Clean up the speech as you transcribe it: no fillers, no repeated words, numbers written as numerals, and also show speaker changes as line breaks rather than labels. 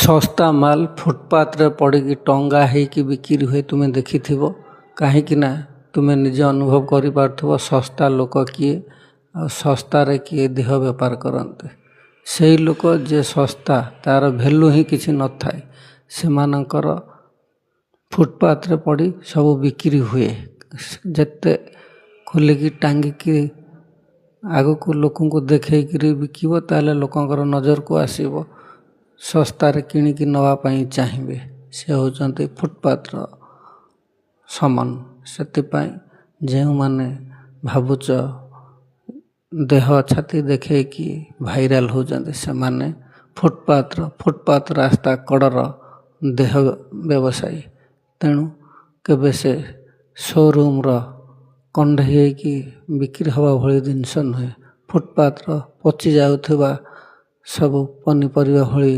ଶସ୍ତା ମାଲ ଫୁଟପାଥରେ ପଡ଼ିକି ଟଙ୍ଗା ହେଇକି ବିକ୍ରି ହୁଏ। ତୁମେ ଦେଖିଥିବ, କାହିଁକି ନା ତୁମେ ନିଜେ ଅନୁଭବ କରିପାରୁଥିବ ଶସ୍ତା ଲୋକ କିଏ ଆଉ ଶସ୍ତାରେ କିଏ ଦେହ ବେପାର କରନ୍ତି। ସେଇ ଲୋକ ଯେ ଶସ୍ତା ତା'ର ଭ୍ୟାଲୁ ହିଁ କିଛି ନଥାଏ, ସେମାନଙ୍କର ଫୁଟପାଥରେ ପଡ଼ି ସବୁ ବିକ୍ରି ହୁଏ। ଯେତେ ଖୋଲିକି ଟାଙ୍ଗିକି ଆଗକୁ ଲୋକଙ୍କୁ ଦେଖେଇକିରି ବିକିବ, ତାହେଲେ ଲୋକଙ୍କର ନଜରକୁ ଆସିବ, ଶସ୍ତାରେ କିଣିକି ନେବା ପାଇଁ ଚାହିଁବେ। ସେ ହେଉଛନ୍ତି ଫୁଟପାଥର ସମାନ। ସେଥିପାଇଁ ଯେଉଁମାନେ ଭାବୁଛ ଦେହ ଛାତି ଦେଖେଇକି ଭାଇରାଲ ହେଉଛନ୍ତି, ସେମାନେ ଫୁଟପାଥ ରାସ୍ତା କଡ଼ର ଦେହ ବ୍ୟବସାୟୀ। ତେଣୁ କେବେ ସେ ଶୋରୁମ୍ର କଣ୍ଢେଇ ହେଇକି ବିକ୍ରି ହେବା ଭଳି ଜିନିଷ ନୁହେଁ। ଫୁଟପାଥର ପଚି ଯାଉଥିବା ସବୁ ପନିପରିବା ଭଳି